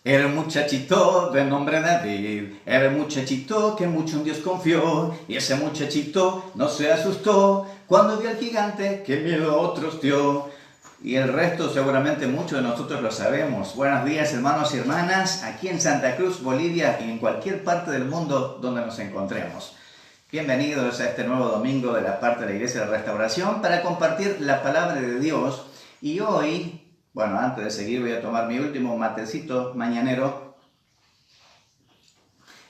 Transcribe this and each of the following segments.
Era un muchachito de nombre David, era un muchachito que mucho en Dios confió, y ese muchachito no se asustó cuando vio al gigante que miedo a otros dio. Y el resto seguramente muchos de nosotros lo sabemos. Buenos días, hermanos y hermanas, aquí en Santa Cruz, Bolivia, y en cualquier parte del mundo donde nos encontremos. Bienvenidos a este nuevo domingo de la parte de la Iglesia de Restauración para compartir la palabra de Dios. Y hoy, bueno, antes de seguir voy a tomar mi último matecito mañanero.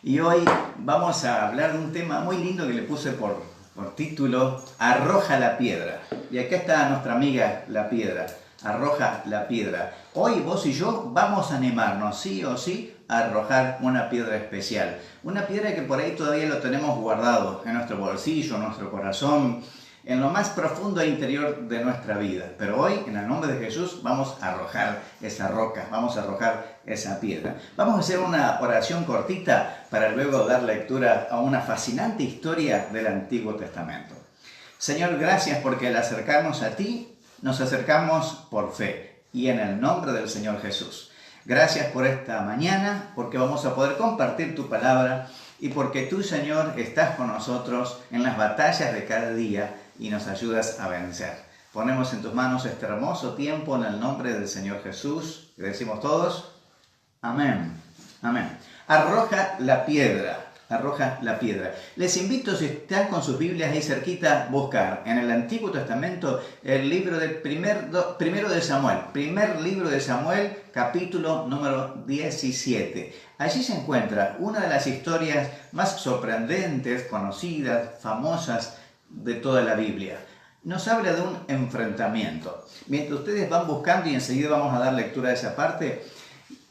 Y hoy vamos a hablar de un tema muy lindo que le puse por título, Arroja la piedra. Y acá está nuestra amiga la piedra, arroja la piedra. Hoy vos y yo vamos a animarnos, sí o sí, a arrojar una piedra especial. Una piedra que por ahí todavía lo tenemos guardado en nuestro bolsillo, en nuestro corazón, en lo más profundo e interior de nuestra vida. Pero hoy, en el nombre de Jesús, vamos a arrojar esa roca, vamos a arrojar esa piedra. Vamos a hacer una oración cortita para luego dar lectura a una fascinante historia del Antiguo Testamento. Señor, gracias porque al acercarnos a ti, nos acercamos por fe y en el nombre del Señor Jesús. Gracias por esta mañana, porque vamos a poder compartir tu palabra y porque tú, Señor, estás con nosotros en las batallas de cada día y nos ayudas a vencer. Ponemos en tus manos este hermoso tiempo en el nombre del Señor Jesús. Y decimos todos, amén, amén. Arroja la piedra. Arroja la piedra. Les invito, si están con sus Biblias ahí cerquita, buscar en el Antiguo Testamento el libro del primero de Samuel, primer libro de Samuel, capítulo número 17. Allí se encuentra una de las historias más sorprendentes, conocidas, famosas de toda la Biblia. Nos habla de un enfrentamiento. Mientras ustedes van buscando, y enseguida vamos a dar lectura a esa parte,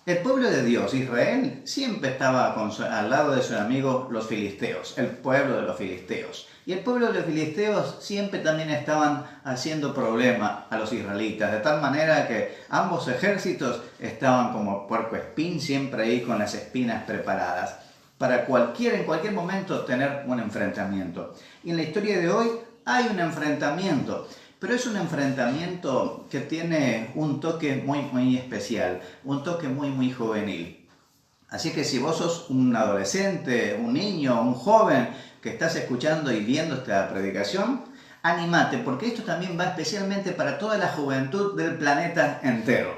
el pueblo de Dios, Israel, siempre estaba al lado de sus amigos los filisteos, el pueblo de los filisteos. Y el pueblo de los filisteos siempre también estaban haciendo problema a los israelitas, de tal manera que ambos ejércitos estaban como puercoespín, siempre ahí con las espinas preparadas, para en cualquier momento tener un enfrentamiento. Y en la historia de hoy hay un enfrentamiento. Pero es un enfrentamiento que tiene un toque muy especial, un toque muy juvenil. Así que si vos sos un adolescente, un niño, un joven que estás escuchando y viendo esta predicación, anímate, porque esto también va especialmente para toda la juventud del planeta entero.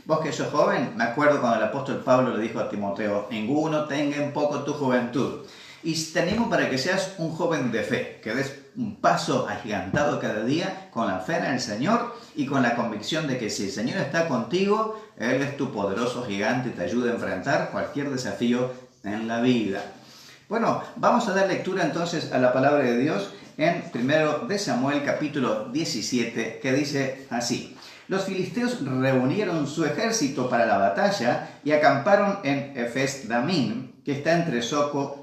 Vos que sos joven, me acuerdo cuando el apóstol Pablo le dijo a Timoteo, ninguno tenga en poco tu juventud. Y te animo para que seas un joven de fe, que des un paso agigantado cada día con la fe en el Señor y con la convicción de que si el Señor está contigo, Él es tu poderoso gigante y te ayuda a enfrentar cualquier desafío en la vida. Bueno, vamos a dar lectura entonces a la palabra de Dios en 1 de Samuel capítulo 17, que dice así. Los filisteos reunieron su ejército para la batalla y acamparon en Efes-Damim, que está entre Soco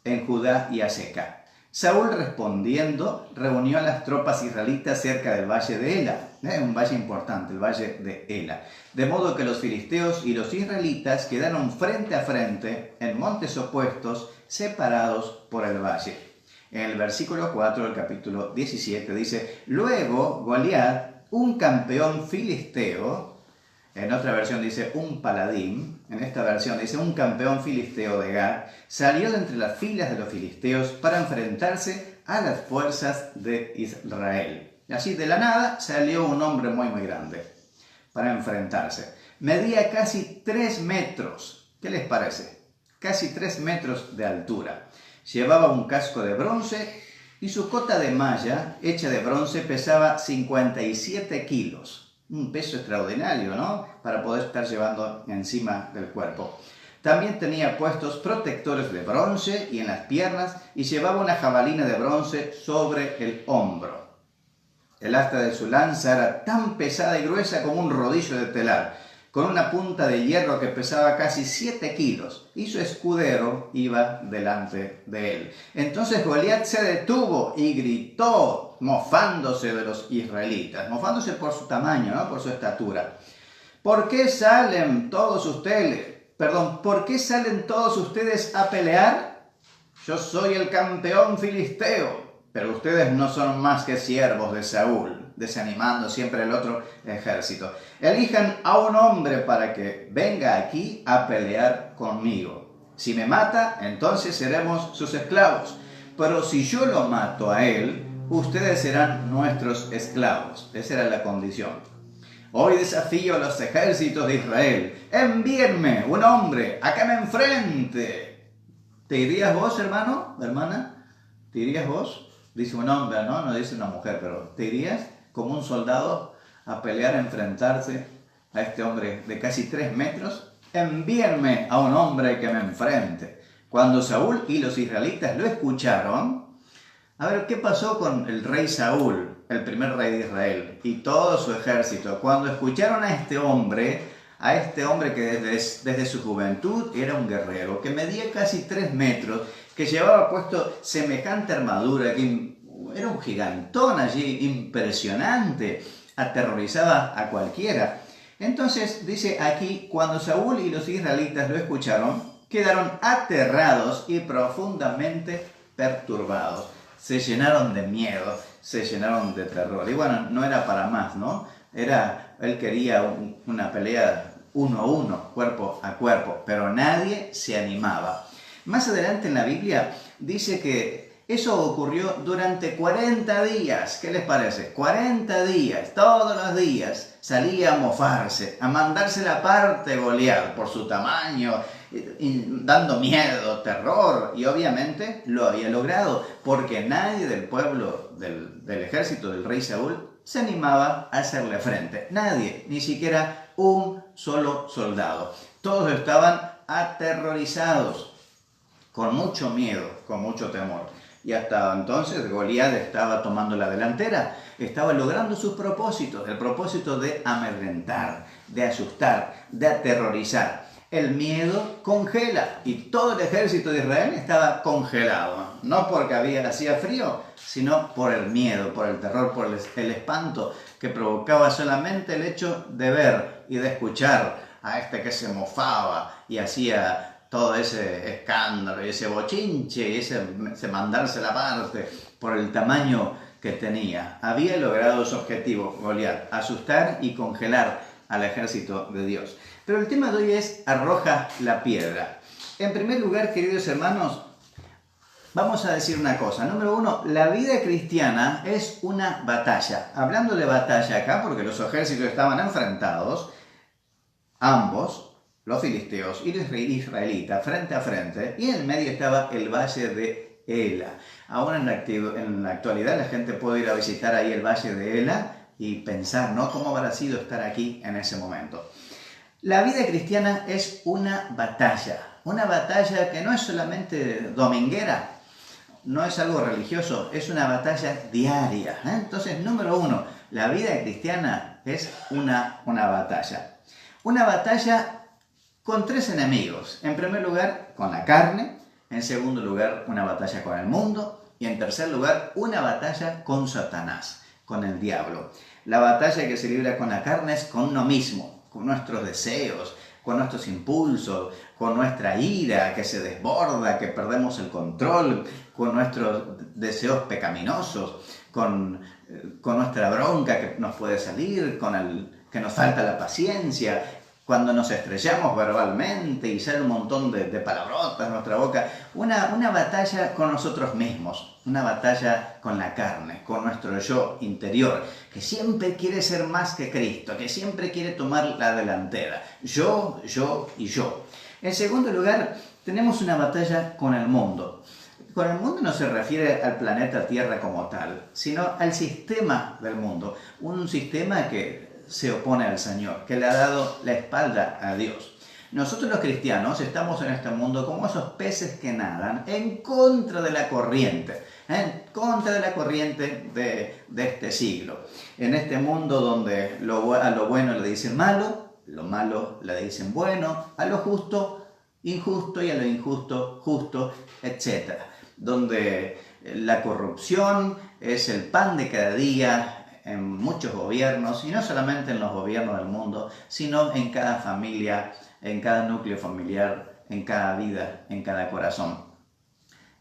en Judá y Aseca. Saúl respondiendo reunió a las tropas israelitas cerca del valle de Ela, un valle importante, el valle de Ela, de modo que los filisteos y los israelitas quedaron frente a frente en montes opuestos, separados por el valle. En el versículo 4 del capítulo 17 dice, luego Goliat, un campeón filisteo, en otra versión dice un paladín, en esta versión dice un campeón filisteo de Gad, salió de entre las filas de los filisteos para enfrentarse a las fuerzas de Israel. Y así de la nada salió un hombre muy grande para enfrentarse. Medía casi 3 metros. ¿Qué les parece? Casi 3 metros de altura. Llevaba un casco de bronce y su cota de malla hecha de bronce pesaba 57 kilos. Un peso extraordinario, ¿no? Para poder estar llevando encima del cuerpo. También tenía puestos protectores de bronce y en las piernas y llevaba una jabalina de bronce sobre el hombro. El asta de su lanza era tan pesada y gruesa como un rodillo de telar, con una punta de hierro que pesaba casi 7 kilos, y su escudero iba delante de él. Entonces Goliat se detuvo y gritó, mofándose de los israelitas, mofándose por su tamaño, ¿no? Por su estatura. ¿Por qué salen todos ustedes a pelear? Yo soy el campeón filisteo, pero ustedes no son más que siervos de Saúl. desanimando siempre el otro ejército. Elijan a un hombre para que venga aquí a pelear conmigo. Si me mata, entonces seremos sus esclavos. Pero si yo lo mato a él, ustedes serán nuestros esclavos. Esa era la condición. Hoy desafío a los ejércitos de Israel. Envíenme un hombre a que me enfrente. ¿Te irías vos, hermano, hermana? ¿Te irías vos? Dice un hombre, no dice una mujer, pero ¿te irías como un soldado a pelear, a enfrentarse a este hombre de casi 3 metros? Envíenme a un hombre que me enfrente. Cuando Saúl y los israelitas lo escucharon, a ver, ¿qué pasó con el rey Saúl, el primer rey de Israel, y todo su ejército? Cuando escucharon a este hombre que desde su juventud era un guerrero, que medía casi 3 metros, que llevaba puesto semejante armadura, que era un gigantón allí, impresionante, aterrorizaba a cualquiera. Entonces dice aquí, cuando Saúl y los israelitas lo escucharon, quedaron aterrados y profundamente perturbados. Se llenaron de miedo, se llenaron de terror. Y bueno, no era para más, ¿no? Él quería una pelea 1 a 1, cuerpo a cuerpo, pero nadie se animaba. Más adelante en la Biblia dice que eso ocurrió durante 40 días. ¿Qué les parece? 40 días, todos los días, salía a mofarse, a mandarse la parte Goliat por su tamaño, dando miedo, terror, y obviamente lo había logrado, porque nadie del pueblo, del ejército del rey Saúl, se animaba a hacerle frente. Nadie, ni siquiera un solo soldado. Todos estaban aterrorizados, con mucho miedo, con mucho temor. Y hasta entonces Goliat estaba tomando la delantera, estaba logrando sus propósitos, el propósito de amedrentar, de asustar, de aterrorizar. El miedo congela y todo el ejército de Israel estaba congelado, no porque hacía frío, sino por el miedo, por el terror, por el espanto que provocaba solamente el hecho de ver y de escuchar a este que se mofaba y hacía todo ese escándalo y ese bochinche y ese mandarse la parte por el tamaño que tenía. Había logrado su objetivo, Goliat, asustar y congelar al ejército de Dios. Pero el tema de hoy es arroja la piedra. En primer lugar, queridos hermanos, vamos a decir una cosa. Número 1, la vida cristiana es una batalla. Hablando de batalla acá, porque los ejércitos estaban enfrentados, ambos, los filisteos y los israelitas, frente a frente, y en el medio estaba el valle de Ela. Ahora en la actualidad la gente puede ir a visitar ahí el valle de Ela y pensar, ¿no?, cómo habrá sido estar aquí en ese momento. La vida cristiana es una batalla que no es solamente dominguera, no es algo religioso, es una batalla diaria. Entonces, número 1, la vida cristiana es una batalla. Una batalla con 3 enemigos. En primer lugar, con la carne. En segundo lugar, una batalla con el mundo. Y en tercer lugar, una batalla con Satanás, con el diablo. La batalla que se libra con la carne es con uno mismo, con nuestros deseos, con nuestros impulsos, con nuestra ira que se desborda, que perdemos el control, con nuestros deseos pecaminosos, con nuestra bronca que nos puede salir, que nos falta la paciencia, cuando nos estrellamos verbalmente y sale un montón de palabrotas en nuestra boca. Una batalla con nosotros mismos, una batalla con la carne, con nuestro yo interior, que siempre quiere ser más que Cristo, que siempre quiere tomar la delantera. Yo y yo. En segundo lugar, tenemos una batalla con el mundo. Con el mundo no se refiere al planeta Tierra como tal, sino al sistema del mundo. Un sistema que se opone al Señor, que le ha dado la espalda a Dios. Nosotros los cristianos estamos en este mundo como esos peces que nadan en contra de la corriente, de este siglo. En este mundo donde a lo bueno le dicen malo, lo malo le dicen bueno, a lo justo, injusto, y a lo injusto, justo, etc. Donde la corrupción es el pan de cada día en muchos gobiernos, y no solamente en los gobiernos del mundo, sino en cada familia, en cada núcleo familiar, en cada vida, en cada corazón.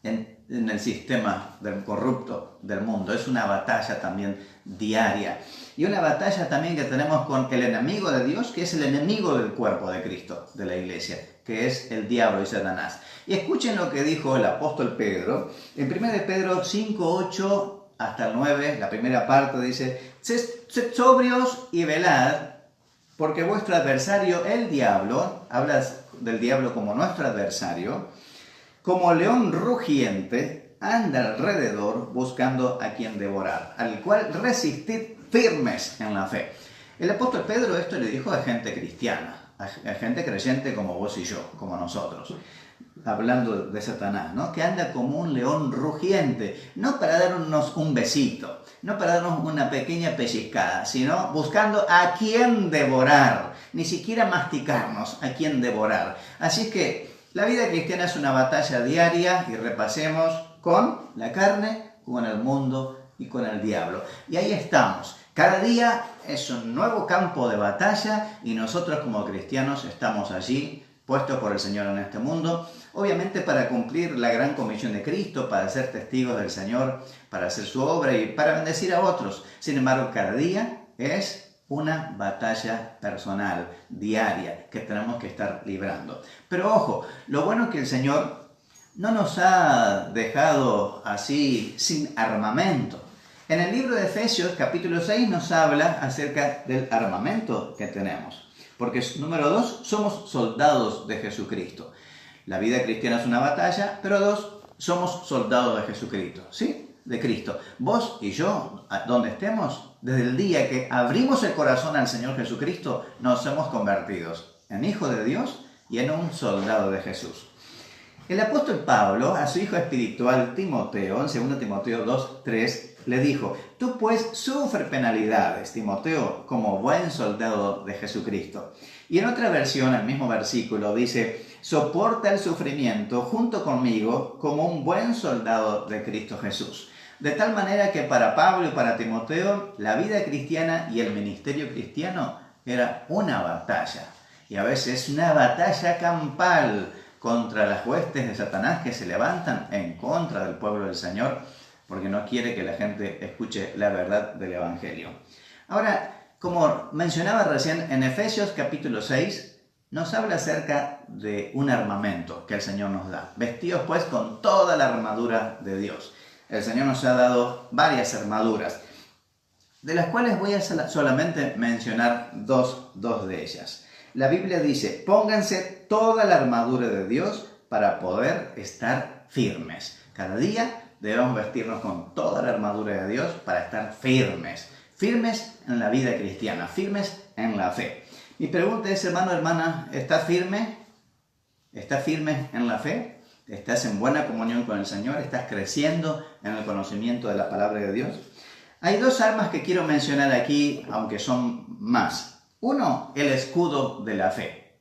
en el sistema corrupto del mundo. Es una batalla también diaria. Y una batalla también que tenemos con el enemigo de Dios, que es el enemigo del cuerpo de Cristo, de la iglesia, que es el diablo y Satanás. Y escuchen lo que dijo el apóstol Pedro. En 1 Pedro 5, 8 hasta el 9, la primera parte dice: Sed sobrios y velad, porque vuestro adversario, el diablo, hablas del diablo como nuestro adversario, como león rugiente, anda alrededor buscando a quien devorar, al cual resistid firmes en la fe. El apóstol Pedro esto le dijo a gente cristiana, a gente creyente como vos y yo, como nosotros, hablando de Satanás, ¿no? Que anda como un león rugiente, no para darnos un besito, no para darnos una pequeña pellizcada, sino buscando a quien devorar, ni siquiera masticarnos, a quien devorar. Así que la vida cristiana es una batalla diaria, y repasemos, con la carne, con el mundo y con el diablo. Y ahí estamos. Cada día es un nuevo campo de batalla y nosotros como cristianos estamos allí, puestos por el Señor en este mundo, obviamente para cumplir la gran comisión de Cristo, para ser testigos del Señor, para hacer su obra y para bendecir a otros. Sin embargo, cada día es una batalla personal, diaria, que tenemos que estar librando. Pero ojo, lo bueno es que el Señor no nos ha dejado así sin armamento. En el libro de Efesios, capítulo 6, nos habla acerca del armamento que tenemos. Porque, número 2, somos soldados de Jesucristo. La vida cristiana es una batalla, pero 2, somos soldados de Jesucristo, ¿sí? De Cristo. Vos y yo, donde estemos, desde el día que abrimos el corazón al Señor Jesucristo, nos hemos convertido en hijos de Dios y en un soldado de Jesús. El apóstol Pablo, a su hijo espiritual Timoteo, en 2 Timoteo 2:3, le dijo: tú pues sufre penalidades, Timoteo, como buen soldado de Jesucristo. Y en otra versión, el mismo versículo, dice: soporta el sufrimiento junto conmigo como un buen soldado de Cristo Jesús. De tal manera que para Pablo y para Timoteo, la vida cristiana y el ministerio cristiano era una batalla. Y a veces una batalla campal contra las huestes de Satanás que se levantan en contra del pueblo del Señor, porque no quiere que la gente escuche la verdad del Evangelio. Ahora, como mencionaba recién, en Efesios capítulo 6, nos habla acerca de un armamento que el Señor nos da. Vestidos pues con toda la armadura de Dios. El Señor nos ha dado varias armaduras, de las cuales voy a solamente mencionar dos de ellas. La Biblia dice: pónganse toda la armadura de Dios para poder estar firmes. Cada día debemos vestirnos con toda la armadura de Dios para estar firmes. Firmes en la vida cristiana, firmes en la fe. Mi pregunta es, hermano, hermana, ¿estás firme? ¿Estás firme en la fe? ¿Estás en buena comunión con el Señor? ¿Estás creciendo en el conocimiento de la palabra de Dios? Hay dos armas que quiero mencionar aquí, aunque son más. Uno, el escudo de la fe.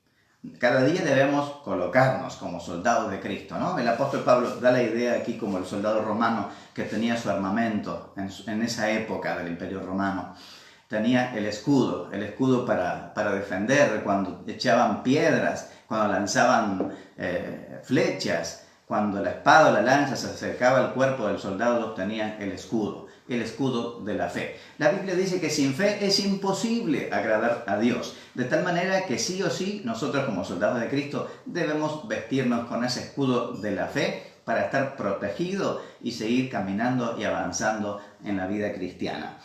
Cada día debemos colocarnos como soldados de Cristo, ¿no? El apóstol Pablo da la idea aquí como el soldado romano que tenía su armamento en esa época del Imperio Romano. Tenía el escudo para defender cuando echaban piedras, cuando lanzaban flechas, cuando la espada o la lanza se acercaba al cuerpo del soldado, tenía el escudo de la fe. La Biblia dice que sin fe es imposible agradar a Dios, de tal manera que sí o sí, nosotros como soldados de Cristo debemos vestirnos con ese escudo de la fe para estar protegidos y seguir caminando y avanzando en la vida cristiana.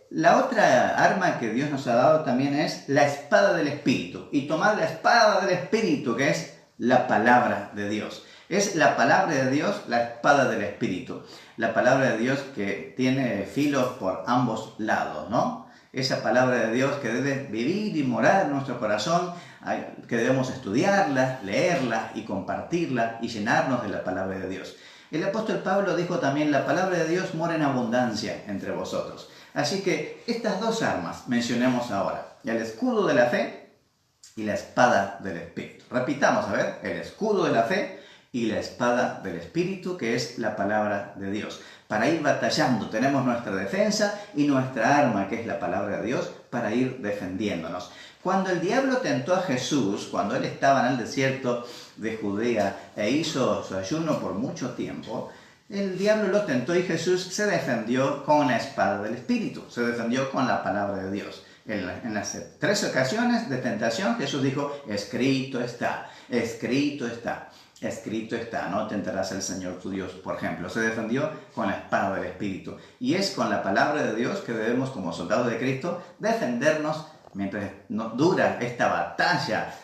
La otra arma que Dios nos ha dado también es la espada del Espíritu. Y tomar la espada del Espíritu, que es la palabra de Dios. Es la palabra de Dios, la espada del Espíritu. La palabra de Dios que tiene filos por ambos lados, ¿no? Esa palabra de Dios que debe vivir y morar en nuestro corazón, que debemos estudiarla, leerla y compartirla y llenarnos de la palabra de Dios. El apóstol Pablo dijo también: la palabra de Dios mora en abundancia entre vosotros. Así que estas dos armas mencionemos ahora: el escudo de la fe y la espada del Espíritu. Repitamos, a ver, el escudo de la fe y la espada del Espíritu, que es la palabra de Dios. Para ir batallando tenemos nuestra defensa y nuestra arma, que es la palabra de Dios, para ir defendiéndonos. Cuando el diablo tentó a Jesús, cuando él estaba en el desierto de Judea e hizo su ayuno por mucho tiempo, el diablo lo tentó y Jesús se defendió con la espada del Espíritu, se defendió con la palabra de Dios. En las 3 ocasiones de tentación Jesús dijo, escrito está, escrito está. Escrito está, no tentarás al Señor tu Dios, por ejemplo. Se defendió con la espada del Espíritu. Y es con la palabra de Dios que debemos, como soldados de Cristo, defendernos mientras dura esta batalla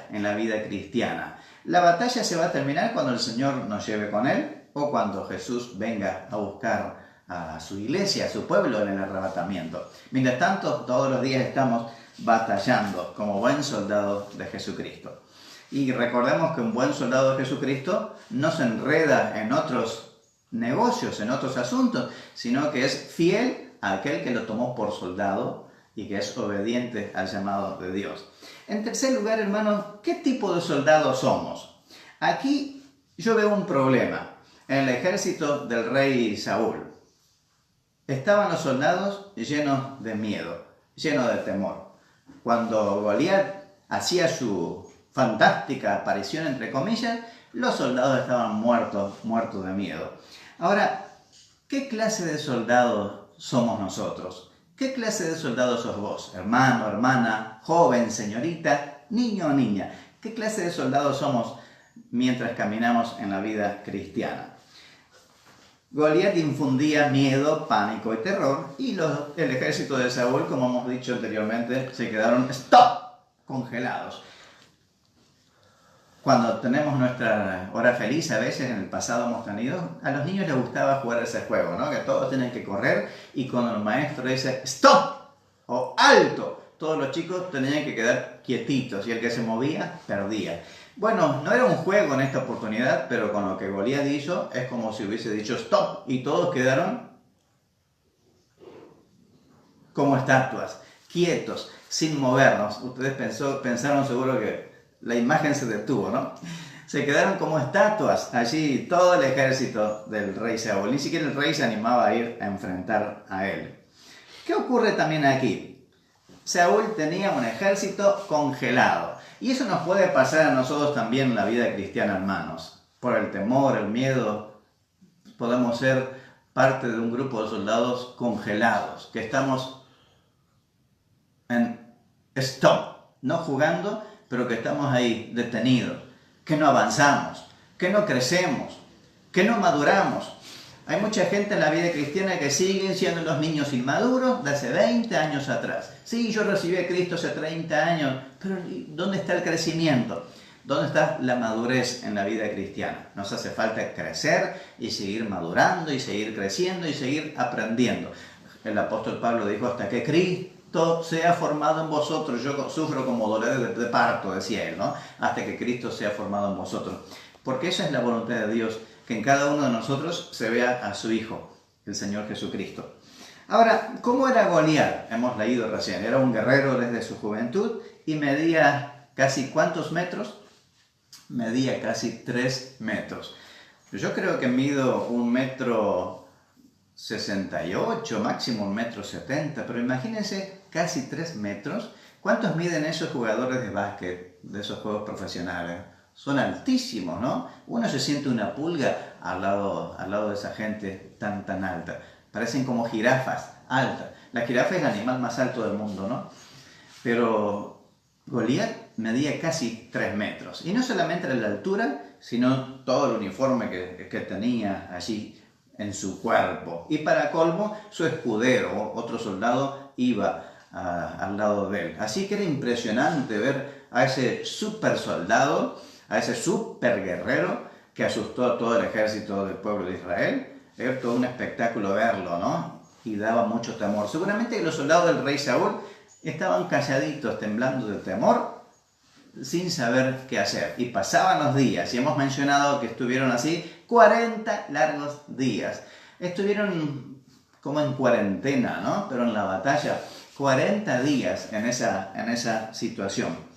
en la vida cristiana. La batalla se va a terminar cuando el Señor nos lleve con Él o cuando Jesús venga a buscar a su iglesia, a su pueblo en el arrebatamiento. Mientras tanto, todos los días estamos batallando como buen soldado de Jesucristo. Y recordemos que un buen soldado de Jesucristo no se enreda en otros negocios, en otros asuntos, sino que es fiel a aquel que lo tomó por soldado y que es obediente al llamado de Dios. En tercer lugar, hermanos, ¿qué tipo de soldados somos? Aquí yo veo un problema. En el ejército del rey Saúl estaban los soldados llenos de miedo, llenos de temor. Cuando Goliat hacía su fantástica aparición, entre comillas, los soldados estaban muertos de miedo. Ahora, ¿qué clase de soldados somos nosotros? ¿Qué clase de soldado sos vos? Hermano, hermana, joven, señorita, niño o niña. ¿Qué clase de soldados somos mientras caminamos en la vida cristiana? Goliat infundía miedo, pánico y terror, y el ejército de Saúl, como hemos dicho anteriormente, se quedaron congelados. Cuando tenemos nuestra hora feliz, a veces en el pasado hemos tenido, a los niños les gustaba jugar ese juego, ¿no? Que todos tienen que correr y cuando el maestro dice ¡stop! O ¡alto! Todos los chicos tenían que quedar quietitos y el que se movía, perdía. Bueno, no era un juego en esta oportunidad, pero con lo que Goliat hizo es como si hubiese dicho ¡stop! Y todos quedaron como estatuas, quietos, sin movernos. Ustedes pensaron seguro que la imagen se detuvo, ¿no? Se quedaron como estatuas allí todo el ejército del rey Saúl. Ni siquiera el rey se animaba a ir a enfrentar a él. ¿Qué ocurre también aquí? Saúl tenía un ejército congelado. Y eso nos puede pasar a nosotros también en la vida cristiana, hermanos. Por el temor, el miedo, podemos ser parte de un grupo de soldados congelados, que estamos en stop, no jugando, pero que estamos ahí detenidos, que no avanzamos, que no crecemos, que no maduramos. Hay mucha gente en la vida cristiana que siguen siendo los niños inmaduros de hace 20 años atrás. Sí, yo recibí a Cristo hace 30 años, pero ¿dónde está el crecimiento? ¿Dónde está la madurez en la vida cristiana? Nos hace falta crecer y seguir madurando y seguir creciendo y seguir aprendiendo. El apóstol Pablo dijo, hasta que Cristo sea formado en vosotros. Yo sufro como dolor de parto, decía él, ¿no? Hasta que Cristo sea formado en vosotros. Porque esa es la voluntad de Dios, que en cada uno de nosotros se vea a su Hijo, el Señor Jesucristo. Ahora, ¿cómo era Goliat? Hemos leído recién. Era un guerrero desde su juventud y medía casi ¿cuántos metros? Medía casi 3 metros. Yo creo que mido 1,68 m, máximo 1,70 m, pero imagínense casi 3 metros. ¿Cuántos miden esos jugadores de básquet, de esos juegos profesionales? Son altísimos, ¿no? Uno se siente una pulga al lado de esa gente tan alta. Parecen como jirafas altas. La jirafa es el animal más alto del mundo, ¿no? Pero Goliat medía casi 3 metros. Y no solamente la altura, sino todo el uniforme que tenía allí en su cuerpo. Y para colmo, su escudero, otro soldado, iba al lado de él. Así que era impresionante ver a ese super soldado, a ese super guerrero que asustó a todo el ejército del pueblo de Israel. Era todo un espectáculo verlo, ¿no? Y daba mucho temor. Seguramente los soldados del rey Saúl estaban calladitos, temblando de temor, sin saber qué hacer. Y pasaban los días, y hemos mencionado que estuvieron así 40 largos días. Estuvieron como en cuarentena, ¿no? Pero en la batalla, 40 días en esa situación.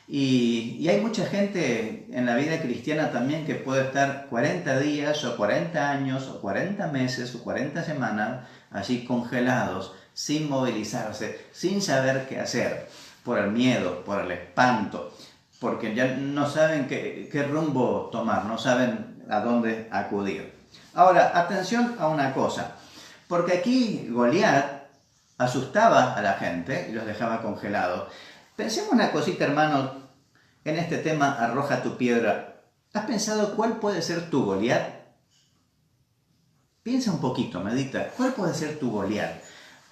Y hay mucha gente en la vida cristiana también que puede estar 40 días o 40 años o 40 meses o 40 semanas allí congelados, sin movilizarse, sin saber qué hacer. por el miedo, por el espanto, porque ya no saben qué rumbo tomar, no saben a dónde acudir. Ahora, atención a una cosa, porque aquí Goliat asustaba a la gente y los dejaba congelados. Pensemos una cosita, hermanos, en este tema, arroja tu piedra. ¿Has pensado cuál puede ser tu Goliat? Piensa un poquito, medita. ¿Cuál puede ser tu Goliat?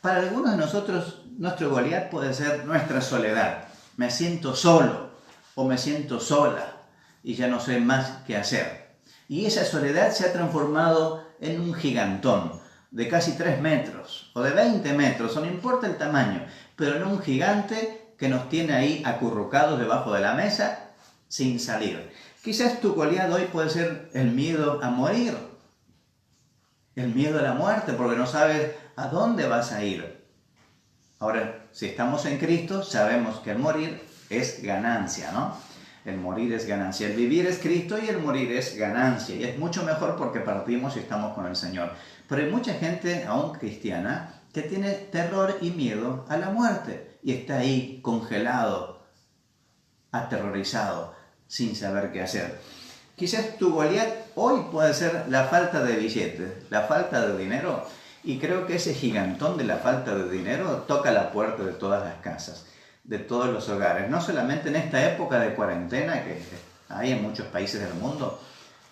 Para algunos de nosotros, nuestro Goliat puede ser nuestra soledad. Me siento solo o me siento sola y ya no sé más qué hacer. Y esa soledad se ha transformado en un gigantón de casi 3 metros o de 20 metros, o no importa el tamaño, pero en un gigante que nos tiene ahí acurrucados debajo de la mesa sin salir. Quizás tu Goliat hoy puede ser el miedo a morir, el miedo a la muerte, porque no sabes a dónde vas a ir. Ahora, si estamos en Cristo, sabemos que el morir es ganancia, ¿no? El morir es ganancia. El vivir es Cristo y el morir es ganancia. Y es mucho mejor porque partimos y estamos con el Señor. Pero hay mucha gente, aún cristiana, que tiene terror y miedo a la muerte. Y está ahí congelado, aterrorizado, sin saber qué hacer. Quizás tu Goliat hoy puede ser la falta de billetes, la falta de dinero. Y creo que ese gigantón de la falta de dinero toca la puerta de todas las casas, de todos los hogares. No solamente en esta época de cuarentena que hay en muchos países del mundo,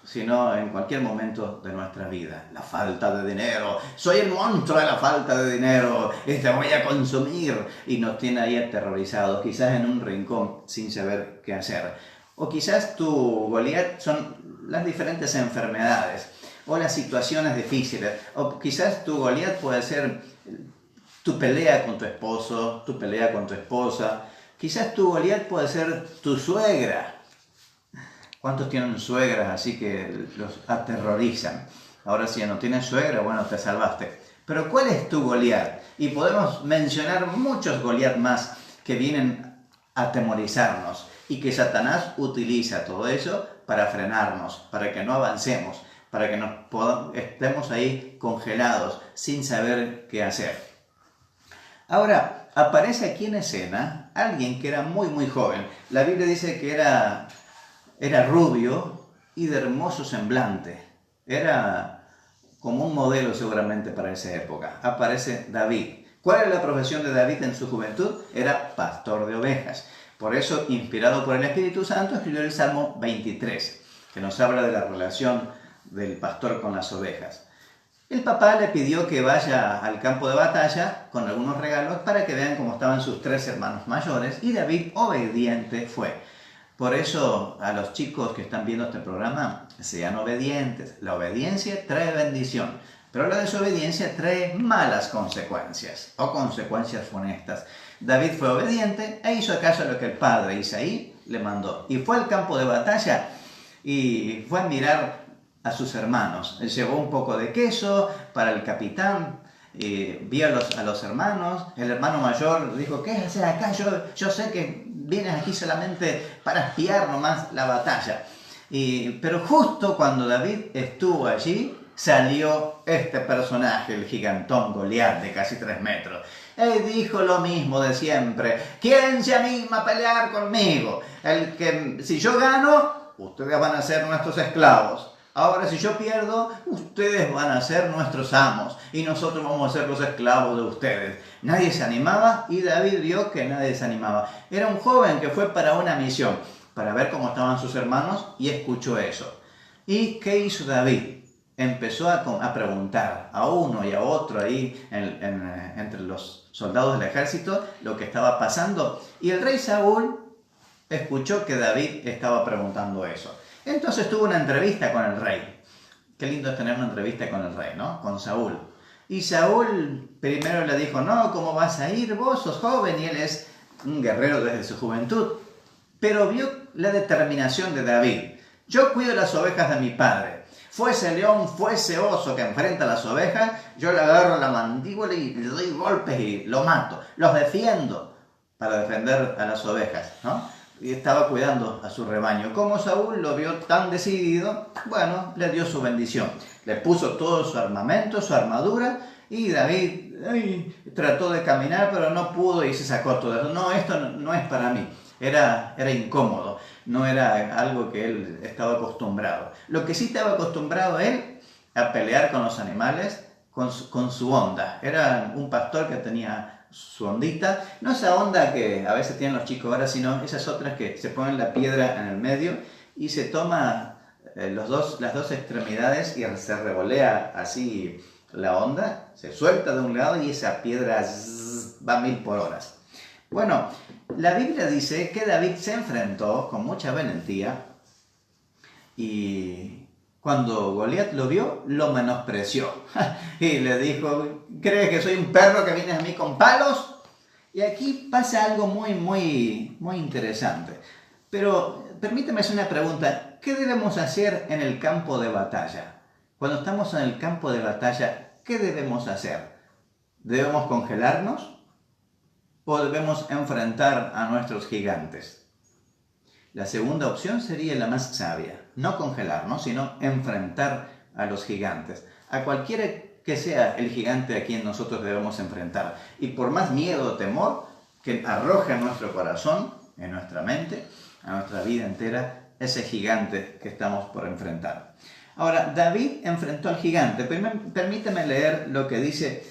sino en cualquier momento de nuestra vida. La falta de dinero. Soy el monstruo de la falta de dinero. Te voy a consumir. Y nos tiene ahí aterrorizados, quizás en un rincón, sin saber qué hacer. O quizás tu Goliat son las diferentes enfermedades o las situaciones difíciles. O quizás tu Goliat puede ser tu pelea con tu esposo, tu pelea con tu esposa. Quizás tu Goliat puede ser tu suegra. ¿Cuántos tienen suegras así que los aterrorizan? Ahora si ya no tienes suegra, bueno, te salvaste. Pero ¿cuál es tu Goliat? Y podemos mencionar muchos Goliat más que vienen a atemorizarnos y que Satanás utiliza todo eso para frenarnos, para que no avancemos, para que estemos ahí congelados sin saber qué hacer. Ahora, aparece aquí en escena alguien que era muy joven. La Biblia dice que era rubio y de hermoso semblante. Era como un modelo seguramente para esa época. Aparece David. ¿Cuál era la profesión de David en su juventud? Era pastor de ovejas. Por eso, inspirado por el Espíritu Santo, escribió el Salmo 23, que nos habla de la relación del pastor con las ovejas. El papá le pidió que vaya al campo de batalla con algunos regalos para que vean cómo estaban sus 3 hermanos mayores, y David obediente fue. Por eso a los chicos que están viendo este programa, sean obedientes. La obediencia trae bendición, pero la desobediencia trae malas consecuencias o consecuencias funestas. David fue obediente e hizo caso a lo que el padre Isaí le mandó. Y fue al campo de batalla y fue a mirar a sus hermanos. Él llevó un poco de queso para el capitán. Vio a los hermanos. El hermano mayor dijo: ¿qué haces acá? Yo sé que vienes aquí solamente para espiar nomás la batalla. Pero justo cuando David estuvo allí, salió este personaje, el gigantón Goliat de casi 3 metros. Él dijo lo mismo de siempre: ¿quién se anima a pelear conmigo? Si yo gano, ustedes van a ser nuestros esclavos. Ahora, si yo pierdo, ustedes van a ser nuestros amos y nosotros vamos a ser los esclavos de ustedes. Nadie se animaba y David vio que nadie se animaba. Era un joven que fue para una misión, para ver cómo estaban sus hermanos, y escuchó eso. ¿Y qué hizo David? Empezó a preguntar a uno y a otro ahí entre los soldados del ejército lo que estaba pasando. Y el rey Saúl escuchó que David estaba preguntando eso. Entonces tuvo una entrevista con el rey. Qué lindo es tener una entrevista con el rey, ¿no? Con Saúl. Y Saúl primero le dijo: no, ¿cómo vas a ir? Vos sos joven y él es un guerrero desde su juventud. Pero vio la determinación de David. Yo cuido las ovejas de mi padre. Fuese león, fuese oso que enfrenta a las ovejas, yo le agarro la mandíbula y le doy golpes y lo mato. Los defiendo para defender a las ovejas, ¿no? Y estaba cuidando a su rebaño. Como Saúl lo vio tan decidido, bueno, le dio su bendición. Le puso todo su armamento, su armadura, y David trató de caminar, pero no pudo y se sacó todo eso. No, esto no es para mí. Era incómodo, no era algo que él estaba acostumbrado. Lo que sí estaba acostumbrado él a pelear con los animales con su onda. Era un pastor que tenía su ondita, no esa onda que a veces tienen los chicos ahora, sino esas otras que se ponen la piedra en el medio y se toma las dos extremidades y se revolea así la onda, se suelta de un lado y esa piedra va a 1000 por hora. Bueno, la Biblia dice que David se enfrentó con mucha valentía y cuando Goliat lo vio, lo menospreció y le dijo, ¿crees que soy un perro que vienes a mí con palos? Y aquí pasa algo muy interesante. Pero permíteme hacer una pregunta, ¿qué debemos hacer en el campo de batalla? Cuando estamos en el campo de batalla, ¿qué debemos hacer? ¿Debemos congelarnos o debemos enfrentar a nuestros gigantes? La segunda opción sería la más sabia, no congelarnos, sino enfrentar a los gigantes, a cualquiera que sea el gigante a quien nosotros debemos enfrentar. Y por más miedo o temor que arroje en nuestro corazón, en nuestra mente, a nuestra vida entera, ese gigante que estamos por enfrentar. Ahora, David enfrentó al gigante. Permíteme leer lo que dice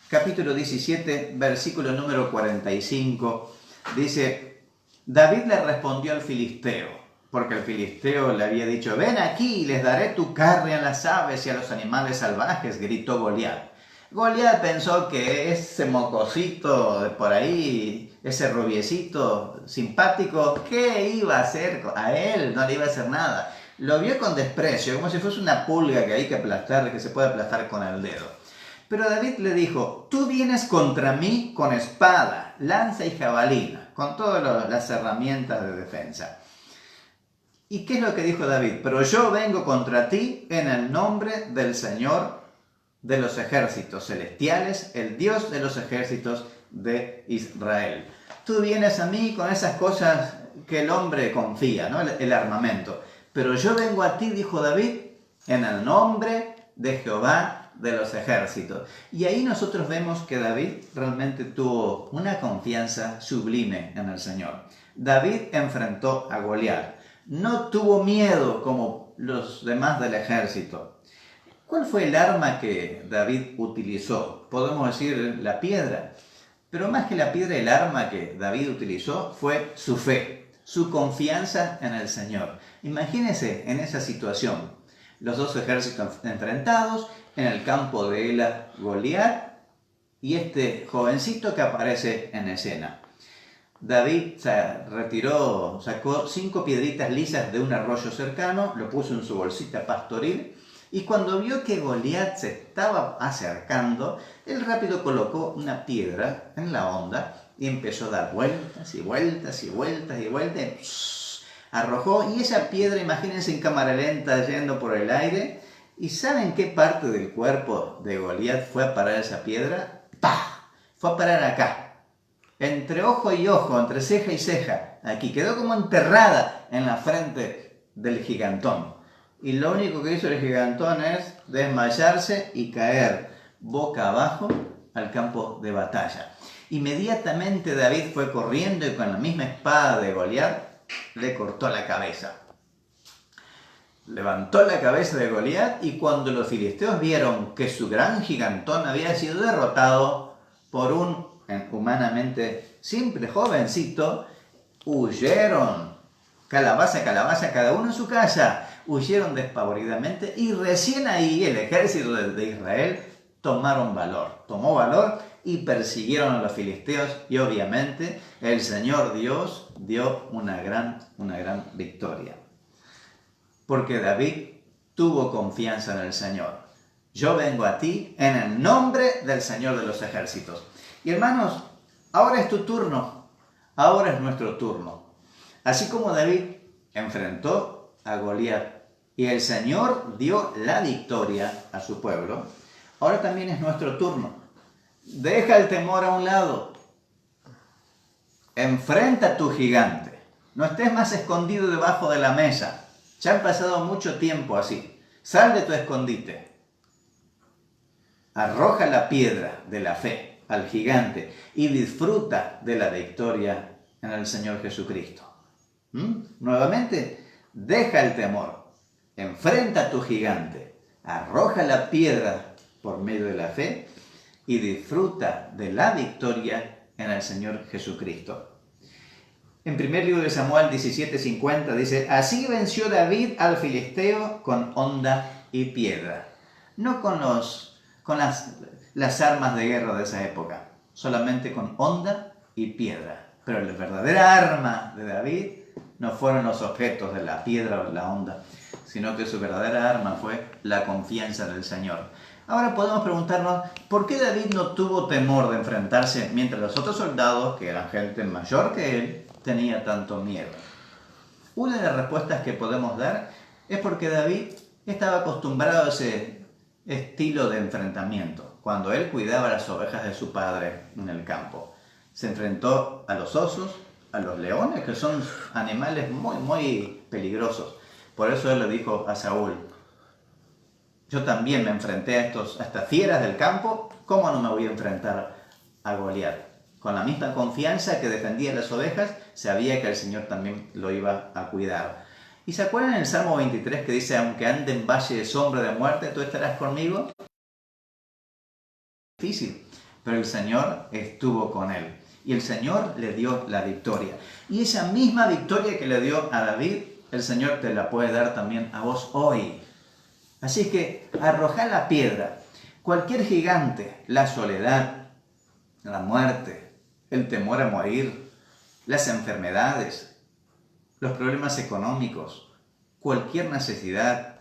capítulo 17, versículo número 45. Dice, David le respondió al filisteo, porque el filisteo le había dicho, ven aquí y les daré tu carne a las aves y a los animales salvajes, gritó Goliat. Goliat pensó que ese mocosito de por ahí, ese rubiecito simpático, ¿qué iba a hacer a él? No le iba a hacer nada. Lo vio con desprecio, como si fuese una pulga que hay que aplastar, que se puede aplastar con el dedo. Pero David le dijo, tú vienes contra mí con espada, lanza y jabalina, con todas las herramientas de defensa. ¿Y qué es lo que dijo David? Pero yo vengo contra ti en el nombre del Señor de los ejércitos celestiales, el Dios de los ejércitos de Israel. Tú vienes a mí con esas cosas que el hombre confía, ¿no? El armamento. Pero yo vengo a ti, dijo David, en el nombre de Jehová de los ejércitos. Y ahí nosotros vemos que David realmente tuvo una confianza sublime en el Señor. David enfrentó a Goliat. No tuvo miedo como los demás del ejército. ¿Cuál fue el arma que David utilizó? Podemos decir la piedra. Pero más que la piedra, el arma que David utilizó fue su fe, su confianza en el Señor. Imagínense en esa situación. Los dos ejércitos enfrentados, en el campo de Ela, Goliat, y este jovencito que aparece en escena. David se retiró, sacó 5 piedritas lisas de un arroyo cercano, lo puso en su bolsita pastoril, y cuando vio que Goliat se estaba acercando, él rápido colocó una piedra en la honda y empezó a dar vueltas y vueltas y vueltas y vueltas. Arrojó, y esa piedra, imagínense en cámara lenta yendo por el aire. ¿Y saben qué parte del cuerpo de Goliat fue a parar esa piedra? ¡Pah! Fue a parar acá, entre ojo y ojo, entre ceja y ceja. Aquí quedó como enterrada en la frente del gigantón. Y lo único que hizo el gigantón es desmayarse y caer boca abajo al campo de batalla. Inmediatamente David fue corriendo y con la misma espada de Goliat le cortó la cabeza. Levantó la cabeza de Goliat, y cuando los filisteos vieron que su gran gigantón había sido derrotado por un humanamente simple jovencito, huyeron. Calabaza, calabaza, cada uno en su casa. Huyeron despavoridamente, y recién ahí el ejército de Israel tomó valor y persiguieron a los filisteos, y obviamente el Señor Dios dio una gran victoria. Porque David tuvo confianza en el Señor. Yo vengo a ti en el nombre del Señor de los ejércitos. Y hermanos, ahora es tu turno, ahora es nuestro turno. Así como David enfrentó a Goliat y el Señor dio la victoria a su pueblo, ahora también es nuestro turno. Deja el temor a un lado. Enfrenta a tu gigante. No estés más escondido debajo de la mesa. Ya han pasado mucho tiempo así. Sal de tu escondite. arroja la piedra de la fe al gigante y disfruta de la victoria en el Señor Jesucristo. Nuevamente, deja el temor, enfrenta a tu gigante, arroja la piedra por medio de la fe y disfruta de la victoria en el Señor Jesucristo. En primer libro de Samuel 17:50 dice, así venció David al filisteo con honda y piedra. No con las armas de guerra de esa época, solamente con honda y piedra. Pero la verdadera arma de David no fueron los objetos de la piedra o la honda, sino que su verdadera arma fue la confianza del Señor. Ahora podemos preguntarnos, ¿por qué David no tuvo temor de enfrentarse mientras los otros soldados, que eran gente mayor que él, tenía tanto miedo? Una de las respuestas que podemos dar es porque David estaba acostumbrado a ese estilo de enfrentamiento, cuando él cuidaba las ovejas de su padre en el campo. Se enfrentó a los osos, a los leones, que son animales muy, muy peligrosos. Por eso él le dijo a Saúl, yo también me enfrenté a estas fieras del campo, ¿cómo no me voy a enfrentar a Goliat? Con la misma confianza que defendía las ovejas, sabía que el Señor también lo iba a cuidar. ¿Y se acuerdan en el Salmo 23 que dice, aunque ande en valle de sombra de muerte, tú estarás conmigo? Difícil, pero el Señor estuvo con él. Y el Señor le dio la victoria. Y esa misma victoria que le dio a David, el Señor te la puede dar también a vos hoy. Así que arrojá la piedra. Cualquier gigante, la soledad, la muerte, el temor a morir, las enfermedades, los problemas económicos, cualquier necesidad,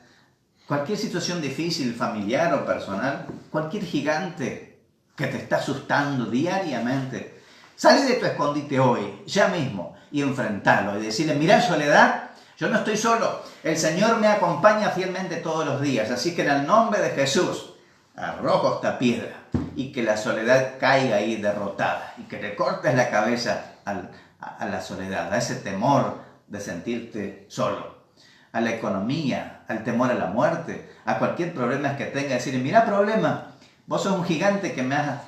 cualquier situación difícil, familiar o personal, cualquier gigante que te está asustando diariamente, salí de tu escondite hoy, ya mismo, y enfrentalo y decirle, mirá soledad, yo no estoy solo, el Señor me acompaña fielmente todos los días, así que en el nombre de Jesús, arrojo esta piedra y que la soledad caiga ahí derrotada y que le cortes la cabeza a la soledad, a ese temor de sentirte solo, a la economía, al temor a la muerte, a cualquier problema que tenga, decirle, mira problema, vos sos un gigante que me has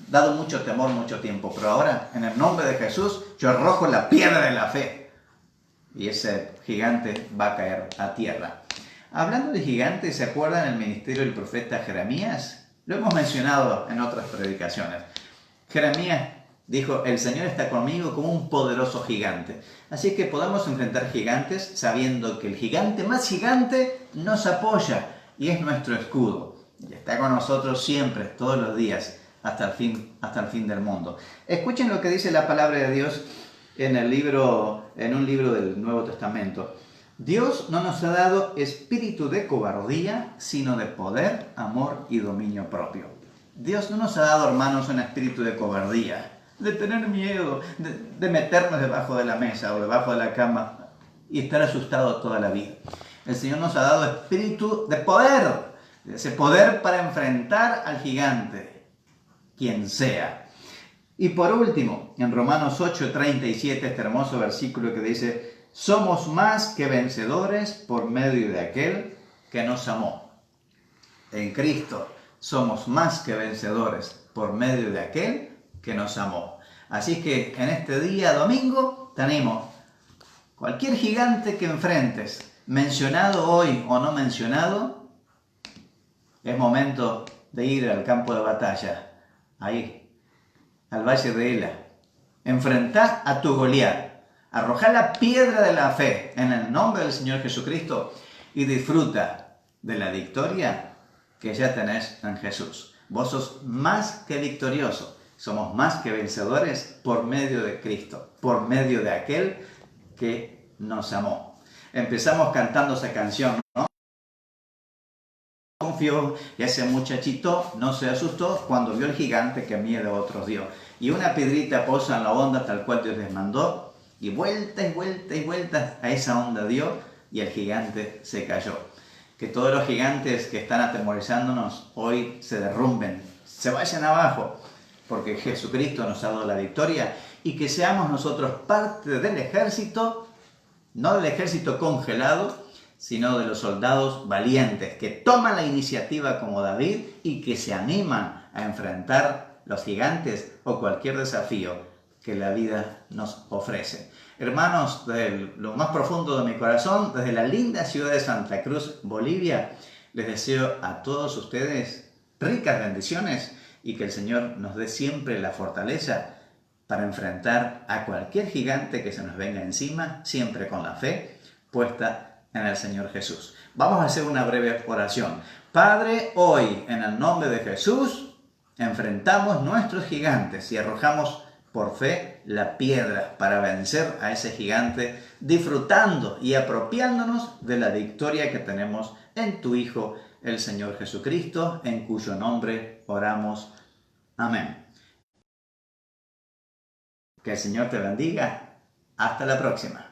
dado mucho temor mucho tiempo, pero ahora en el nombre de Jesús yo arrojo la piedra de la fe y ese gigante va a caer a tierra. Hablando de gigantes, ¿se acuerdan el ministerio del profeta Jeremías? Lo hemos mencionado en otras predicaciones. Jeremías dijo, el Señor está conmigo como un poderoso gigante. Así que podemos enfrentar gigantes sabiendo que el gigante más gigante nos apoya y es nuestro escudo. Y está con nosotros siempre, todos los días, hasta el fin del mundo. Escuchen lo que dice la palabra de Dios en un libro del Nuevo Testamento. Dios no nos ha dado espíritu de cobardía, sino de poder, amor y dominio propio. Dios no nos ha dado, hermanos, un espíritu de cobardía, de tener miedo, de meternos debajo de la mesa o debajo de la cama y estar asustado toda la vida. El Señor nos ha dado espíritu de poder, ese poder para enfrentar al gigante, quien sea. Y por último, en Romanos 8:37, este hermoso versículo que dice, somos más que vencedores por medio de aquel que nos amó. En Cristo somos más que vencedores por medio de aquel que nos amó. Así que en este día domingo te animo, cualquier gigante que enfrentes, mencionado hoy o no mencionado, es momento de ir al campo de batalla, ahí, al valle de Ela. Enfrentá a tu Goliat. Arrojá la piedra de la fe en el nombre del Señor Jesucristo y disfruta de la victoria que ya tenés en Jesús. Vos sos más que victorioso. Somos más que vencedores por medio de Cristo, por medio de aquel que nos amó. Empezamos cantando esa canción, ¿no? Confió y ese muchachito no se asustó cuando vio el gigante que miedo a otros dio. Y una piedrita posa en la onda tal cual Dios les mandó. Y vueltas y vueltas y vueltas a esa onda dio y el gigante se cayó. Que todos los gigantes que están atemorizándonos hoy se derrumben, se vayan abajo, porque Jesucristo nos ha dado la victoria y que seamos nosotros parte del ejército, no del ejército congelado, sino de los soldados valientes que toman la iniciativa como David y que se animan a enfrentar los gigantes o cualquier desafío que la vida nos ofrece. Hermanos, desde lo más profundo de mi corazón, desde la linda ciudad de Santa Cruz, Bolivia, les deseo a todos ustedes ricas bendiciones y que el Señor nos dé siempre la fortaleza para enfrentar a cualquier gigante que se nos venga encima, siempre con la fe puesta en el Señor Jesús. Vamos a hacer una breve oración. Padre, hoy en el nombre de Jesús enfrentamos nuestros gigantes y arrojamos por fe la piedra para vencer a ese gigante, disfrutando y apropiándonos de la victoria que tenemos en tu Hijo, el Señor Jesucristo, en cuyo nombre oramos. Amén. Que el Señor te bendiga. Hasta la próxima.